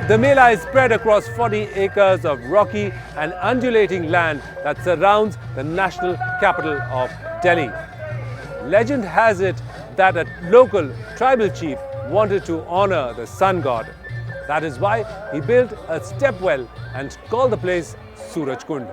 The Mela is spread across 40 acres of rocky and undulating land that surrounds the national capital of Delhi. Legend has it that a local tribal chief wanted to honor the sun god. That is why he built a step well and called the place Surajkund.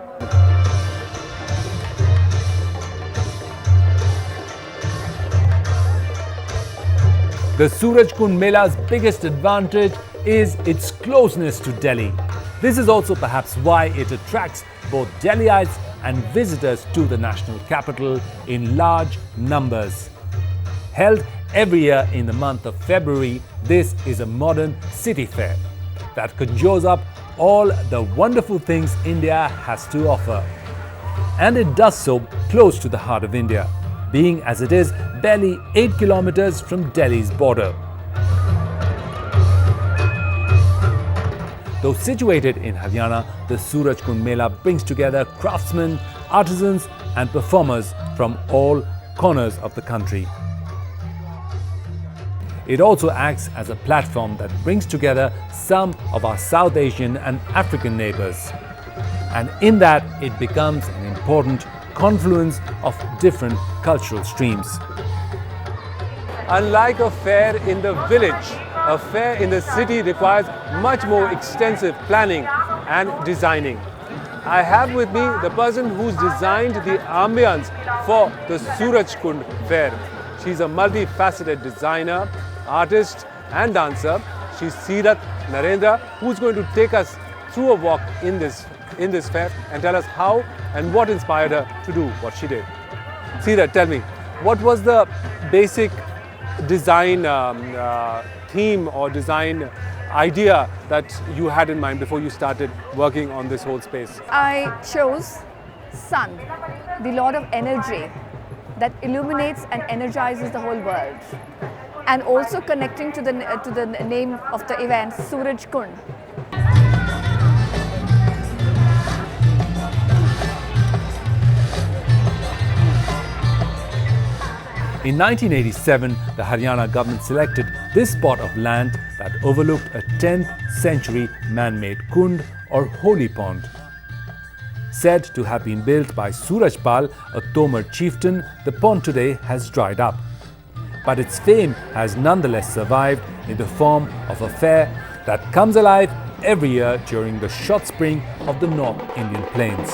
The Surajkund Mela's biggest advantage is its closeness to Delhi. This is also perhaps why it attracts both Delhiites and visitors to the national capital in large numbers. Held every year in the month of February, this is a modern city fair that conjures up all the wonderful things India has to offer. And it does so close to the heart of India, being as it is barely 8 kilometers from Delhi's border. Though situated in Haryana, the Surajkund Mela brings together craftsmen, artisans and performers from all corners of the country. It also acts as a platform that brings together some of our South Asian and African neighbors. And in that, it becomes an important confluence of different cultural streams. Unlike a fair in the village, a fair in the city requires much more extensive planning and designing. I have with me the person who's designed the ambience for the Surajkund fair. She's a multifaceted designer, artist and dancer. She's Sirat Narendra, who's going to take us through a walk in this fair and tell us how and what inspired her to do what she did. Sirat, tell me, what was the basic design theme or design idea that you had in mind before you started working on this whole space? I chose sun, the lord of energy that illuminates and energizes the whole world, and also connecting to the name of the event, Surajkund. In 1987, the Haryana government selected this spot of land that overlooked a 10th century man-made kund or holy pond. Said to have been built by Surajpal, a Tomar chieftain, the pond today has dried up. But its fame has nonetheless survived in the form of a fair that comes alive every year during the short spring of the North Indian plains.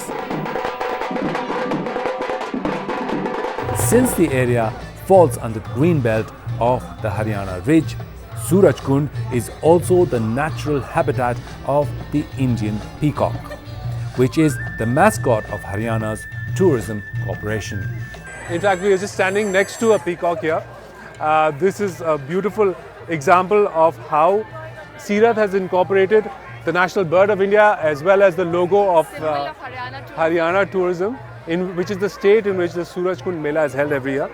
Since the area falls under the green belt of the Haryana ridge, Surajkund is also the natural habitat of the Indian peacock, which is the mascot of Haryana's Tourism Corporation. In fact, we are just standing next to a peacock here. This is a beautiful example of how Sirat has incorporated the national bird of India as well as the logo of Haryana Tourism, which is the state in which the Surajkund Mela is held every year.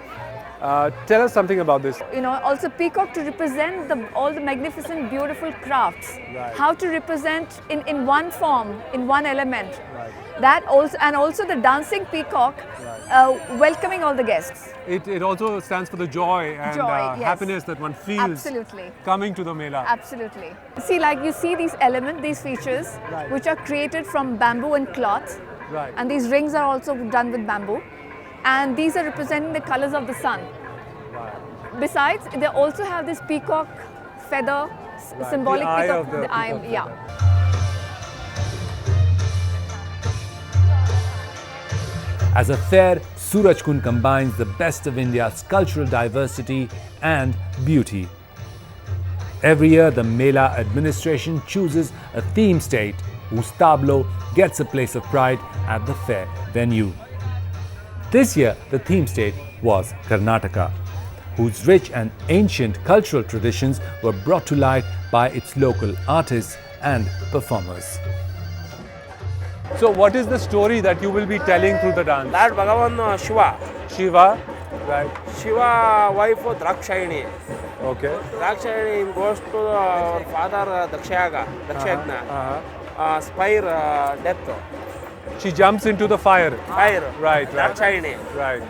Tell us something about this. Also peacock to represent all the magnificent, beautiful crafts. Right. How to represent in one form, in one element. Right. That also, and also the dancing peacock, right, welcoming all the guests. It also stands for the joy and yes, happiness that one feels absolutely coming to the Mela. Absolutely. See, like you see these elements, these features, right, which are created from bamboo and cloth. Right. And these rings are also done with bamboo. And these are representing the colors of the sun. Right. Besides, they also have this peacock feather, right, symbolic the eye peacock, of the the eye, peacock yeah. feather. As a fair, Surajkund combines the best of India's cultural diversity and beauty. Every year, the Mela administration chooses a theme state whose tableau gets a place of pride at the fair venue. This year, the theme state was Karnataka, whose rich and ancient cultural traditions were brought to light by its local artists and performers. So, what is the story that you will be telling through the dance? That Bhagavan Shiva. Shiva, right? Shiva wife Drakshayani. Okay. Drakshayani goes to our father Dakshayagna, spire death. She jumps into the fire. Fire. Right, right. Dakshayani. Right.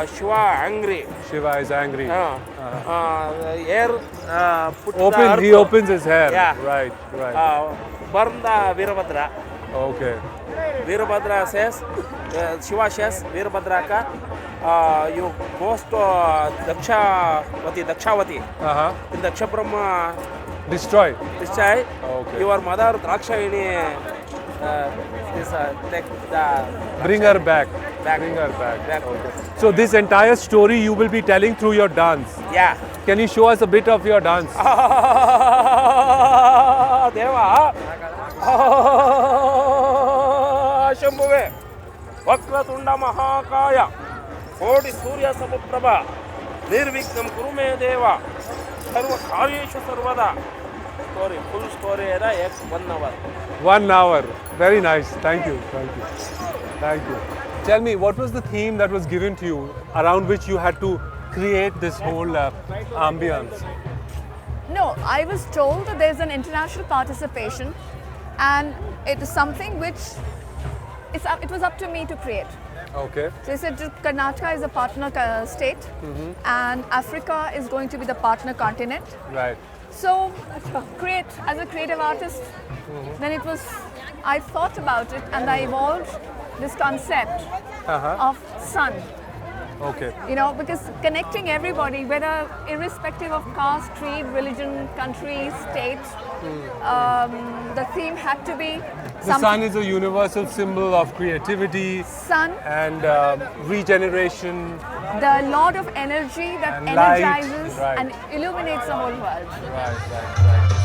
Shiva angry. Shiva is angry. Hair put the He earth. opens his hair. Yeah. Right, right. Burn the Virabhadra. Okay. Virabhadra says, Shiva says, Virabhadraka, you goes to Dakshawati. Uh-huh. In Daksha Brahma, Destroy. this child, Okay. your mother Drakshayani, take the Bring her back. Back. Bring her back. back. Okay. So this entire story you will be telling through your dance. Yeah. Can you show us a bit of your dance? Deva. Shambhuve. Vakratunda Mahakaya. Koti Surya Samaprabha. Nirvignam Kurume Deva. Sarva Karyeshu Sarvada. Story, full story, 1 hour. 1 hour. Very nice. Thank you. Thank you. Thank you. Tell me, what was the theme that was given to you around which you had to create this whole ambience? No, I was told that there's an international participation, and it is something which it was up to me to create. Okay. So they said Karnataka is a partner state, and Africa is going to be the partner continent. Right. So, create as a creative artist, then I thought about it and I evolved this concept of sun. Okay. You know, because connecting everybody, whether irrespective of caste, creed, religion, country, state, the theme had to be The sun is a universal symbol of creativity sun, and regeneration. the lord of energy that And light, energizes right. and illuminates the whole world. Right, right, right.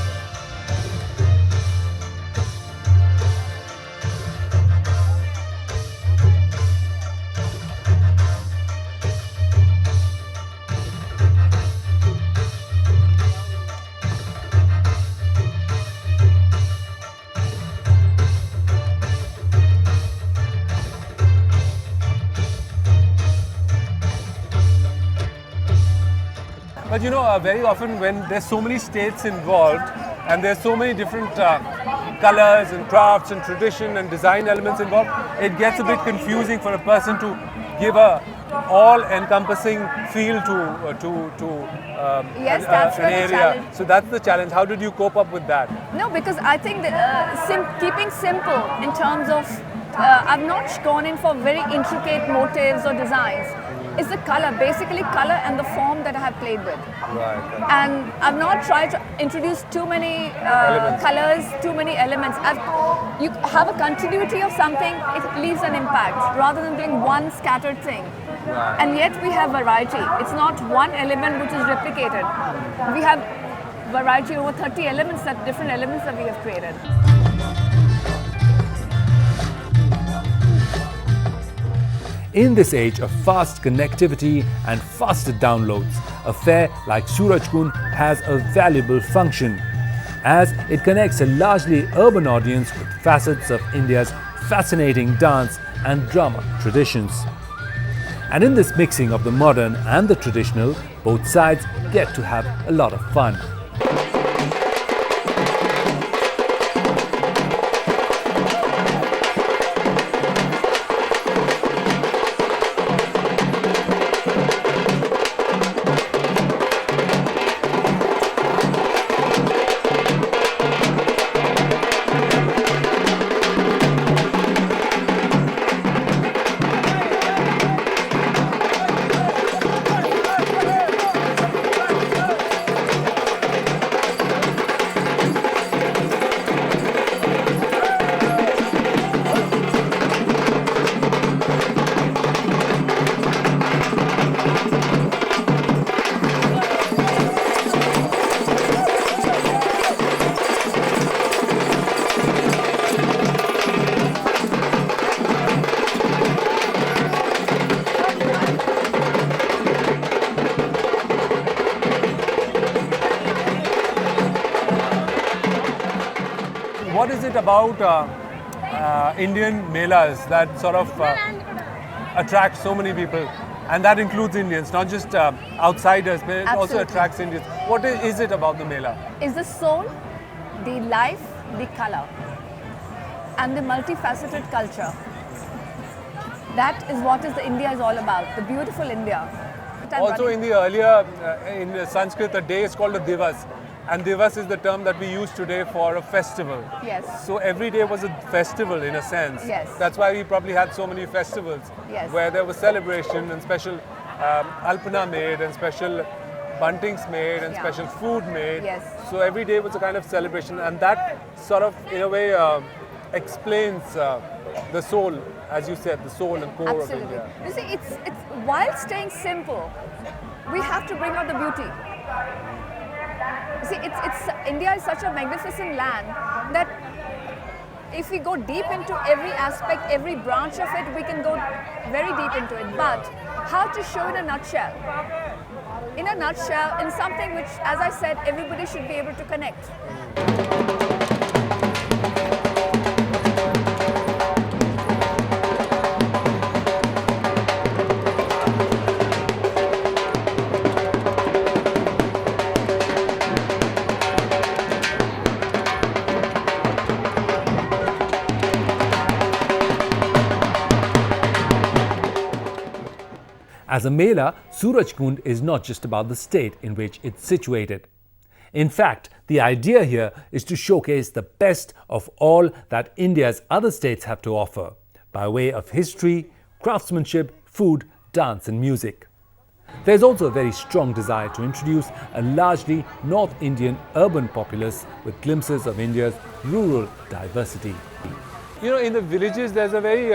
But you know, very often when there's so many states involved and there's so many different colors and crafts and tradition and design elements involved, it gets a bit confusing for a person to give a all-encompassing feel to Yes, that's an where the area. challenge- So that's the challenge. How did you cope up with that? No, because I think that, keeping simple in terms of, I've not gone in for very intricate motives or designs. It's the color, basically color and the form that I have played with. Right. And I've not tried to introduce too many colors, too many elements. You have a continuity of something, it leaves an impact rather than doing one scattered thing. Right. And yet we have variety. It's not one element which is replicated. We have variety over 30 elements, different elements that we have created. In this age of fast connectivity and faster downloads, a fair like Surajkund has a valuable function, as it connects a largely urban audience with facets of India's fascinating dance and drama traditions. And in this mixing of the modern and the traditional, both sides get to have a lot of fun. What is it about Indian melas that sort of attracts so many people? And that includes Indians, not just outsiders, but it also Absolutely. attracts Indians. What is it about the mela? Is the soul, the life, the color. and the multifaceted culture. That is what India is all about, the beautiful India. Also in the earlier, in Sanskrit, a day is called a Divas. And Divas is the term that we use today for a festival. Yes. So every day was a festival in a sense. Yes. That's why we probably had so many festivals. Yes. Where there was celebration and special alpana made and special buntings made and special food made. Yes. So every day was a kind of celebration, and that sort of, in a way, explains the soul, as you said, the soul and core of Absolutely. India. You see, it's while staying simple, we have to bring out the beauty. You see, India is such a magnificent land that if we go deep into every aspect, every branch of it, we can go very deep into it. But how to show in a nutshell? In a nutshell, in something which, as I said, everybody should be able to connect. As a Mela, Surajkund is not just about the state in which it's situated. In fact, the idea here is to showcase the best of all that India's other states have to offer, by way of history, craftsmanship, food, dance and music. There's also a very strong desire to introduce a largely North Indian urban populace with glimpses of India's rural diversity. You know, in the villages, there's a very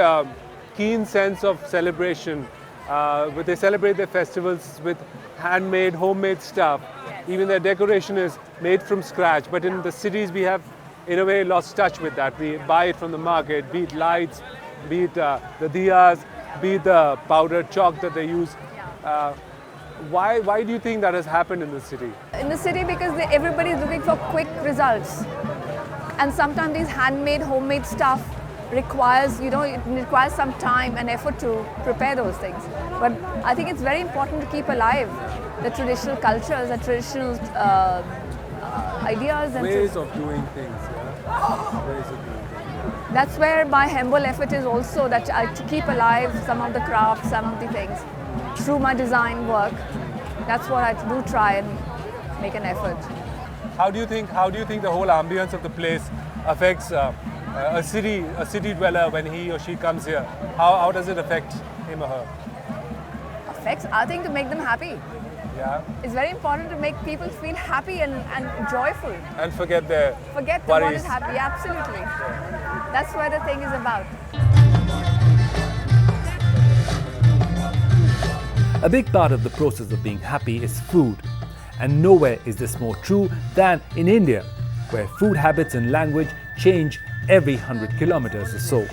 keen sense of celebration. But they celebrate their festivals with handmade, homemade stuff. Even their decoration is made from scratch. But in the cities, we have, in a way, lost touch with that. We buy it from the market, be it lights, be it the diyas, be it the powdered chalk that they use. Why do you think that has happened in the city? In the city, because everybody is looking for quick results. And sometimes these handmade, homemade stuff requires, it requires some time and effort to prepare those things. But I think it's very important to keep alive the traditional cultures, the traditional ideas. And ways of doing things, yeah? Ways of doing things. That's where my humble effort is also, that to keep alive some of the crafts, some of the things. Through my design work, that's what I do try and make an effort. How do you think the whole ambience of the place affects a city dweller when he or she comes here? How does it affect him or her? Affects, I think, to make them happy. Yeah. It's very important to make people feel happy and joyful. And forget their Forget worries. what is happy, absolutely. That's what the thing is about. A big part of the process of being happy is food. And nowhere is this more true than in India, where food habits and language change every 100 kilometers or so.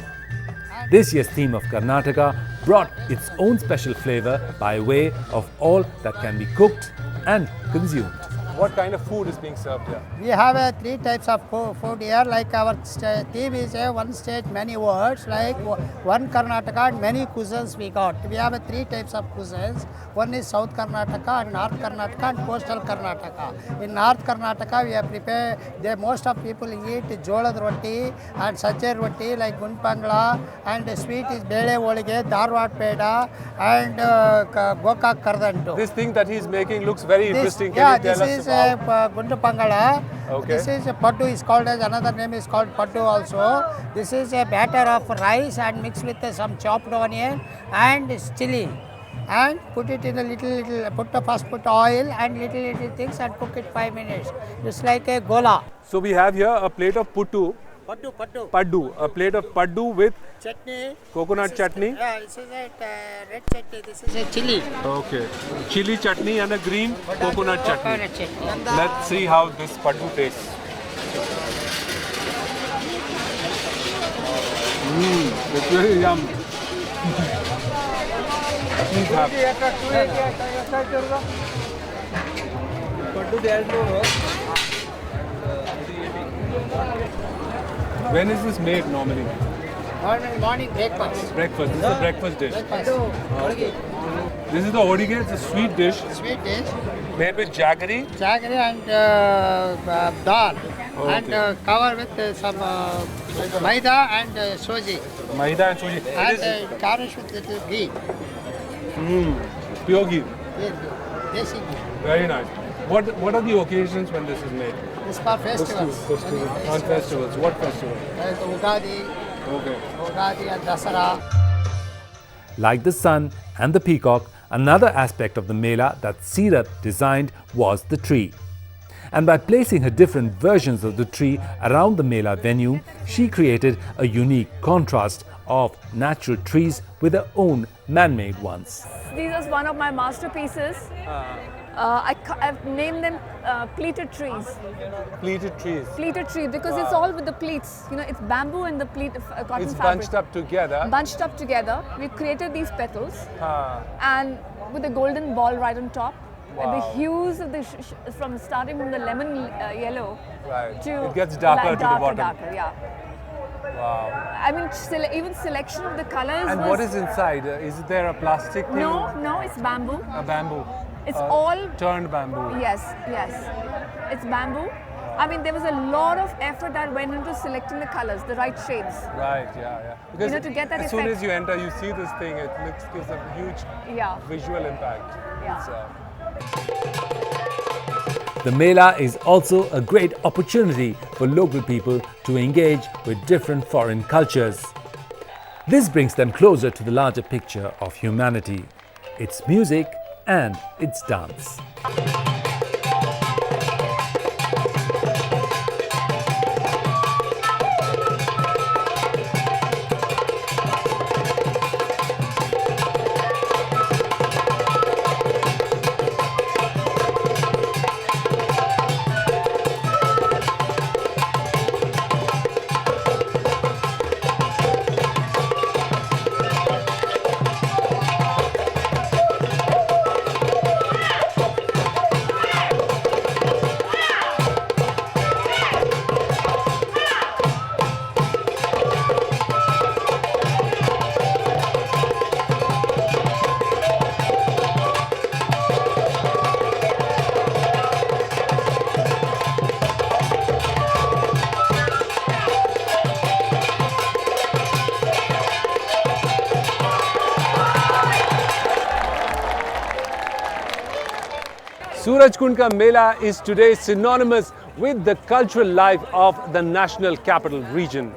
This year's theme of Karnataka brought its own special flavor by way of all that can be cooked and consumed. What kind of food is being served here? We have three types of food here. Like our theme is one state, many words. Like one Karnataka and many cuisines we got. We have three types of cuisines. One is South Karnataka and North Karnataka and Coastal Karnataka. In North Karnataka, we have prepared. Most of people eat jolad roti and sajjar roti like gunpangla, and sweet is bele holige, darwad peda, and gokak kardantu. This thing that he's making looks very interesting. Yeah, Can you tell this us is about? Gundu Pangala. Okay. This is Paddu is called as, another name is called Paddu also. This is a batter of rice and mixed with some chopped onion and chili. And put it in a little put oil and little things and cook it 5 minutes. It's like a gola. So we have here a plate of puttu. Paddu. A plate of paddu with Chutney. coconut chutney. Yeah, this is a red chutney. This is a chili. Okay. Chili chutney and a green coconut chutney. Coconut chutney. Let's see how this paddu tastes. It's really yum. Please have. When is this made normally? Morning breakfast. Breakfast. This is a breakfast dish. Breakfast. This is the odige. It's a sweet dish Sweet dish, made with jaggery. jaggery and dal, and covered with some maida and soji, Maida and suji. It and is garnish with little ghee. pure ghee. Desi ghee. Very nice. What are the occasions when this is made? This for festivals. On festivals. What festival? Like Ugadi, Okay. Ugadi and Dasara. Like the sun and the peacock, another aspect of the Mela that Seerat designed was the tree. And by placing her different versions of the tree around the Mela venue, she created a unique contrast of natural trees with her own man-made ones. These are one of my masterpieces. I've named them pleated trees. Pleated trees. Pleated tree because it's all with the pleats. You know, it's bamboo and the pleat cotton It's fabric. bunched up together. Bunched up together. We created these petals Ah, and with a golden ball right on top. And the Wow. hues of the from starting from the lemon yellow right. to It gets darker to the bottom. darker, yeah. Wow. I mean, even selection of the colors. And was, what is inside? Is there a plastic thing? No, it's bamboo. A bamboo. It's all turned bamboo. yes. It's bamboo. I mean, there was a lot of effort that went into selecting the colors, the right shades. Right, yeah. Because know, to get that as soon effect. as you enter, you see this thing, it gives a huge Yeah. visual impact. Yeah. It's, The Mela is also a great opportunity for local people to engage with different foreign cultures. This brings them closer to the larger picture of humanity, its music and its dance. Surajkund Mela is today synonymous with the cultural life of the national capital region.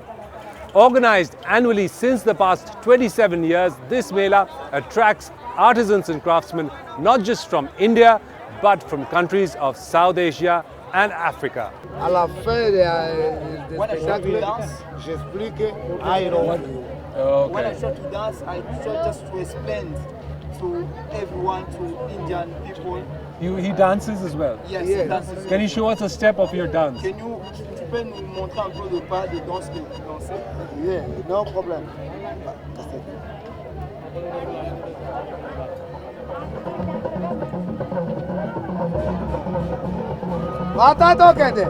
Organized annually since the past 27 years, this Mela attracts artisans and craftsmen not just from India but from countries of South Asia and Africa. À la fin du spectacle, j'explique Iron. When I try to dance, I try just to explain to everyone, to Indian people. He dances as well. Yes, Yes. dances. Can you show us a step of your dance? Tu peux nous montrer un peu le pas de danse que vous dansez? Yeah, no problem. Mata to कहते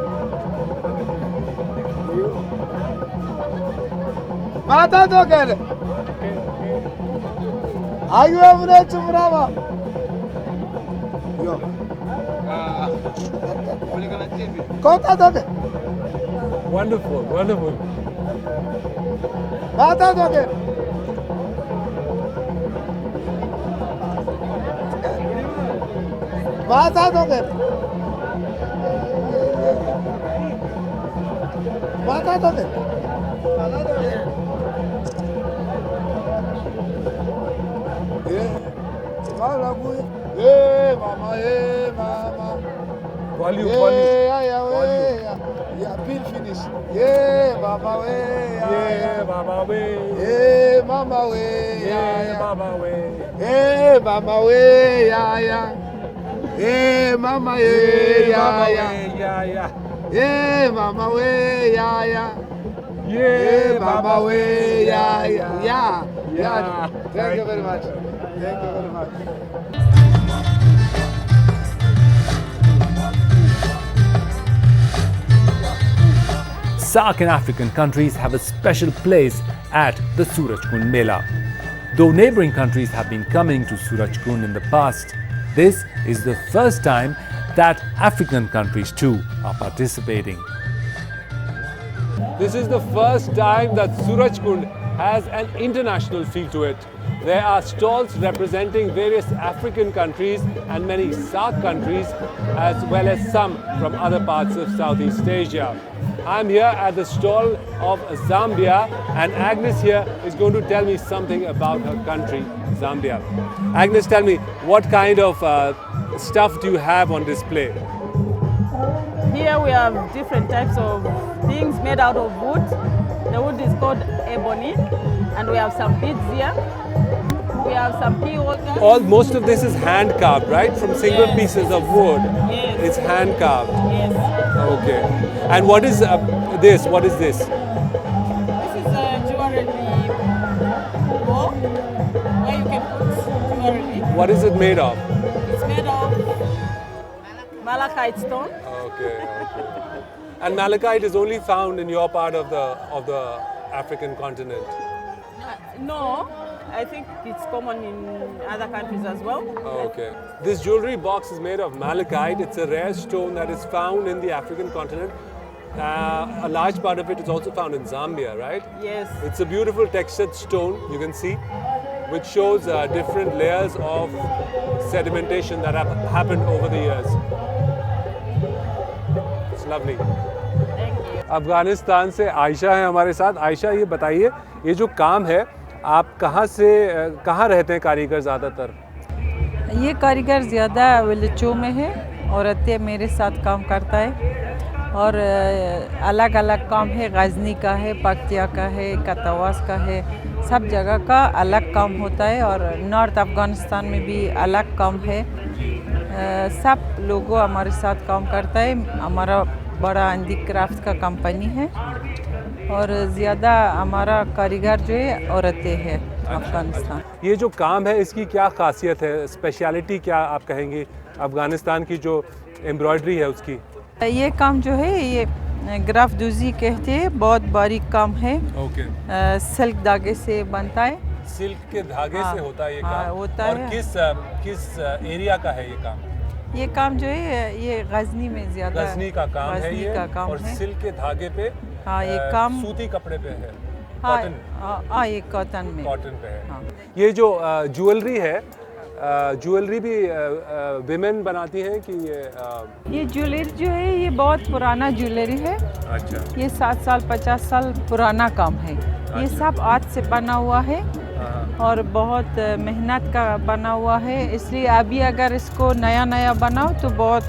माता तो कहते आयु हमने चुमरावा यो कोता तो कहते Wonderful, wonderful. माता तो कहते माता तो कहते माता तो कहते mama, Volume, yeah, volume. yeah, bill finish. Yeah, mama, Yeah, Baba way. yeah, mama, Yeah, Baba way. yeah, mama, yeah, yeah, mama, yeah, Yeah. yeah, mama, yeah, Yeah, mama, yeah. Yeah. Thank you very much. Thank you very much. SAARC and African countries have a special place at the Surajkund Mela. Though neighboring countries have been coming to Surajkund in the past, this is the first time that African countries too are participating. This is the first time that Surajkund has an international feel to it. There are stalls representing various African countries and many SAARC countries, as well as some from other parts of Southeast Asia. I'm here at the stall of Zambia, and Agnes here is going to tell me something about her country, Zambia. Agnes, tell me, what kind of stuff do you have on display? Here we have different types of things made out of wood. The wood is called ebony, and we have some beads here. We have some key holders. Most of this is hand carved, right? From single pieces of wood. Yes. It's hand carved. Yes. Okay. And what is this? What is this? This is a jewelry bowl where you can put jewelry. What is it made of? It's made of malachite stone. Okay. And malachite is only found in your part of the African continent. No, I think it's common in other countries as well. Okay. This jewelry box is made of malachite. It's a rare stone that is found in the African continent. A large part of it is also found in Zambia, right? Yes. It's a beautiful textured stone, you can see, which shows different layers of sedimentation that have happened over the years. It's lovely. Thank you. Afghanistan से आयशा है हमारे साथ। आयशा, ये बताइए, ये जो काम है, आप कहाँ रहते हैं कारीगर ज़्यादातर? ये कारीगर ज़्यादा विलेजों में है। औरतें मेरे साथ काम करता है और अलग अलग काम है। गजनी का है, पक्तिया का है, कतवास का है, सब जगह का अलग काम होता है। और नॉर्थ अफ़गानिस्तान में भी अलग काम है। सब लोगों हमारे साथ काम करता है। हमारा बड़ा हैंडीक्राफ्ट का कंपनी है और ज़्यादा हमारा कारीगर जो है औरतें हैं अफ़गानिस्तान। ये जो काम है, इसकी क्या खासियत है? स्पेशलिटी क्या आप कहेंगे अफ़गानिस्तान की जो एम्ब्रॉयडरी है उसकी? ये काम जो है ये ग्राफ दूजी कहते हैं। बहुत बारीक काम है। ओके। सिल्क धागे से बनता है। सिल्क के धागे से होता है ये काम? होता और है। किस एरिया का है ये काम? ये काम जो है ये गजनी में ज़्यादा गजनी का काम है ये, का काम और है। सिल्क के धागे पे ये काम सूती कपड़े पे है। कॉटन। ये कॉटन में। कॉटन पे है। हाँ। ये जो ज्वेलरी है, ज्वेलरी भी विमेन बनाती हैं कि ये ज्वेलरी जो है ये बहुत पुराना ज्वेलरी है। अच्छा। ये 7 साल 50 साल पुराना काम है। ये सब हाथ से बना हुआ है और बहुत मेहनत का बना हुआ है। इसलिए अभी अगर इसको नया नया बनाओ तो बहुत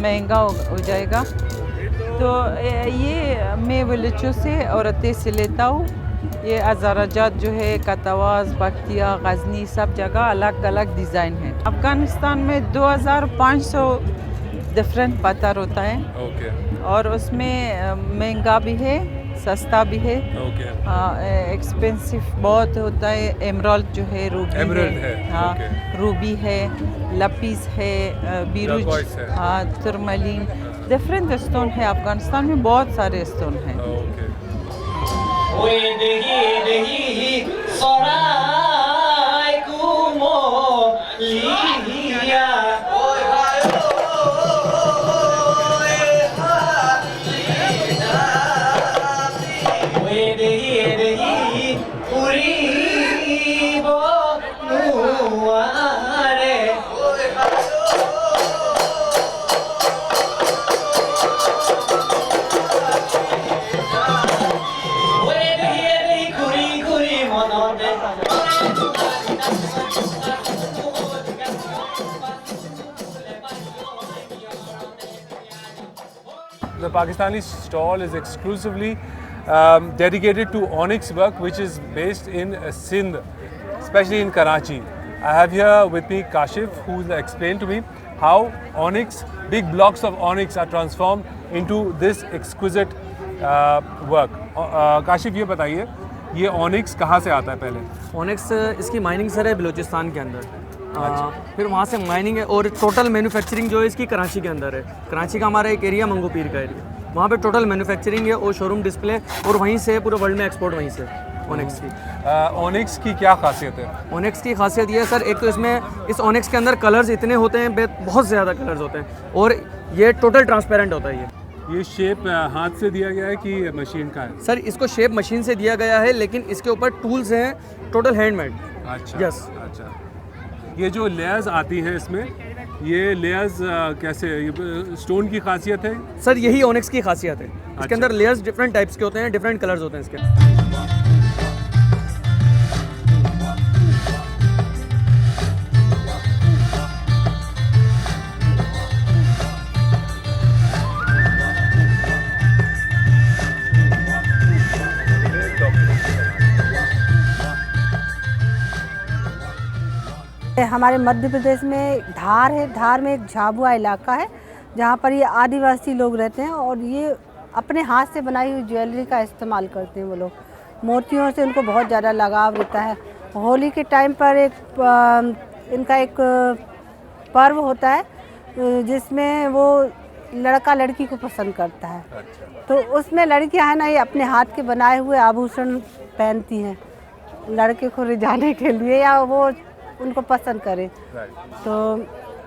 महंगा हो जाएगा। तो ये मैं विलेजों से औरतें से लेता हूँ। ये अज़ाराजात जो है, कतवास, बख्तिया, गजनी, सब जगह अलग अलग डिज़ाइन है। अफ़गानिस्तान में 2500 डिफरेंट पत्थर होता है। ओके। और उसमें महंगा भी है, सस्ता भी है। ओके। एक्सपेंसिव बहुत होता है। एमराल्ड जो है, रूबी है। हाँ। ओके। रूबी है, लपीस है, बीरुज, हाँ, तुरमलीन, डिफरेंट स्टोन है। अफ़गानिस्तान में बहुत सारे स्टोन हैं। Okay. The Pakistani stall is exclusively dedicated to onyx work, which is based in Sindh, especially in Karachi. I have here with me Kashif, who will explain to me how onyx, big blocks of onyx are transformed into this exquisite work. Kashif, ये बताइए, ये onyx कहाँ से आता है पहले? onyx इसकी mining sir है बलूचिस्तान के अंदर। फिर वहाँ से माइनिंग है और टोटल मैन्युफैक्चरिंग जो है इसकी कराची के अंदर है। कराची का हमारा एक एरिया मंगो पीर का एरिया, वहाँ पे टोटल मैन्युफैक्चरिंग है और शोरूम डिस्प्ले, और वहीं से पूरे वर्ल्ड में एक्सपोर्ट वहीं से। ओनिक्स की। ओनिक्स की क्या खासियत है? ओनिक्स की खासियत ये है सर, एक तो इसमें इस ओनिक्स के अंदर कलर्स इतने होते हैं, बहुत ज़्यादा कलर्स होते हैं, और ये टोटल ट्रांसपेरेंट होता है। ये शेप हाथ से दिया गया है कि मशीन का है? सर इसको शेप मशीन से दिया गया है, लेकिन इसके ऊपर टूल्स हैं टोटल हैंडमेड। अच्छा। यस। अच्छा, ये जो लेयर्स आती हैं इसमें, ये लेयर्स कैसे, ये स्टोन की खासियत है? सर यही ओनिक्स की खासियत है। इसके अंदर लेयर्स डिफरेंट टाइप्स के होते हैं, डिफरेंट कलर्स होते हैं इसके। हमारे मध्य प्रदेश में धार है, धार में एक झाबुआ इलाका है जहाँ पर ये आदिवासी लोग रहते हैं और ये अपने हाथ से बनाई हुई ज्वेलरी का इस्तेमाल करते हैं। वो लोग मोतियों से उनको बहुत ज़्यादा लगाव रहता है। होली के टाइम पर इनका एक पर्व होता है जिसमें वो लड़का लड़की को पसंद करता है। तो उसमें लड़कियां है ना, ये अपने हाथ के बनाए हुए आभूषण पहनती हैं लड़के को रिझाने के लिए, या वो उनको पसंद करें। तो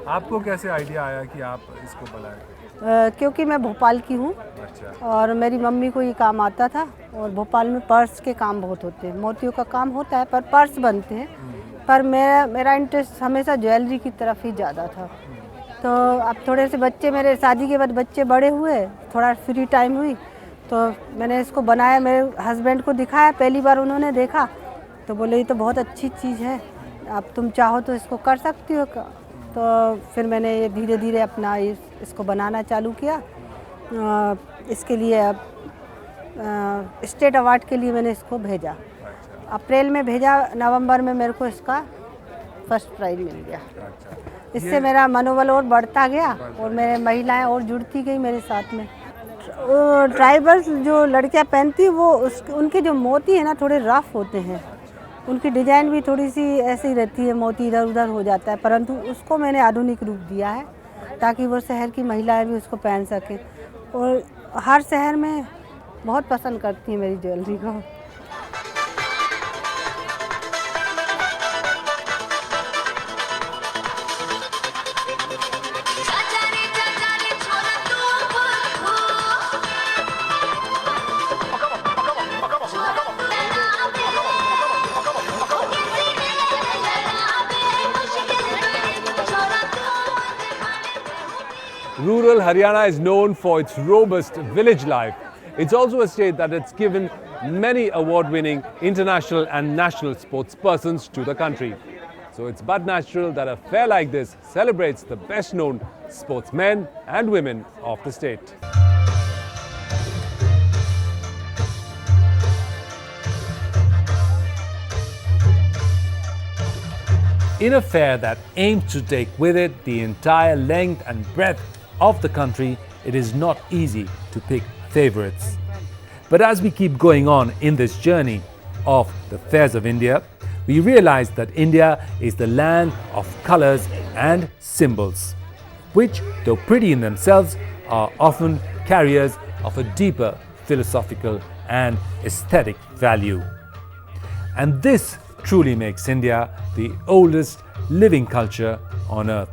आपको कैसे आइडिया आया कि आप इसको बनाएं? क्योंकि मैं भोपाल की हूँ। अच्छा। और मेरी मम्मी को ये काम आता था, और भोपाल में पर्स के काम बहुत होते हैं। मोतियों का काम होता है पर पर्स बनते हैं, पर मेरा इंटरेस्ट हमेशा ज्वेलरी की तरफ ही ज़्यादा था। तो अब थोड़े से बच्चे, मेरे शादी के बाद बच्चे बड़े हुए, थोड़ा फ्री टाइम हुई तो मैंने इसको बनाया। मेरे हस्बैंड को दिखाया, पहली बार उन्होंने देखा तो बोले ये तो बहुत अच्छी चीज़ है, अब तुम चाहो तो इसको कर सकती हो। तो फिर मैंने ये धीरे धीरे अपना इसको बनाना चालू किया। इसके लिए अब स्टेट अवार्ड के लिए मैंने इसको भेजा। अप्रैल में भेजा, नवंबर में मेरे को इसका फर्स्ट प्राइज़ मिल गया। इससे मेरा मनोबल और बढ़ता गया और मेरे महिलाएं और जुड़ती गई मेरे साथ में। ट्राइबल्स जो लड़कियां पहनती वो उनके जो मोती है ना थोड़े रफ होते हैं, उनकी डिज़ाइन भी थोड़ी सी ऐसी रहती है, मोती इधर उधर हो जाता है, परंतु उसको मैंने आधुनिक रूप दिया है ताकि वो शहर की महिलाएं भी उसको पहन सकें। और हर शहर में बहुत पसंद करती हैं मेरी ज्वेलरी को। Rural Haryana is known for its robust village life. It's also a state that has given many award-winning international and national sportspersons to the country. So it's but natural that a fair like this celebrates the best-known sportsmen and women of the state. In a fair that aims to take with it the entire length and breadth of the country, it is not easy to pick favorites. But as we keep going on in this journey of the fairs of India, we realize that India is the land of colors and symbols, which, though pretty in themselves, are often carriers of a deeper philosophical and aesthetic value. And this truly makes India the oldest living culture on earth.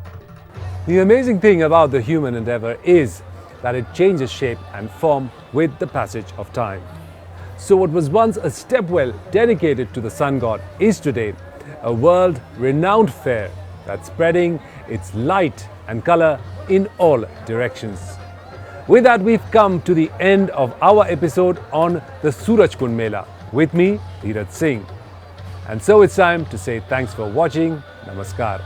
The amazing thing about the human endeavor is that it changes shape and form with the passage of time. So what was once a stepwell dedicated to the sun god is today a world-renowned fair that's spreading its light and color in all directions. With that, we've come to the end of our episode on the Surajkund Mela. With me, Dhiraj Singh. And so it's time to say thanks for watching. Namaskar.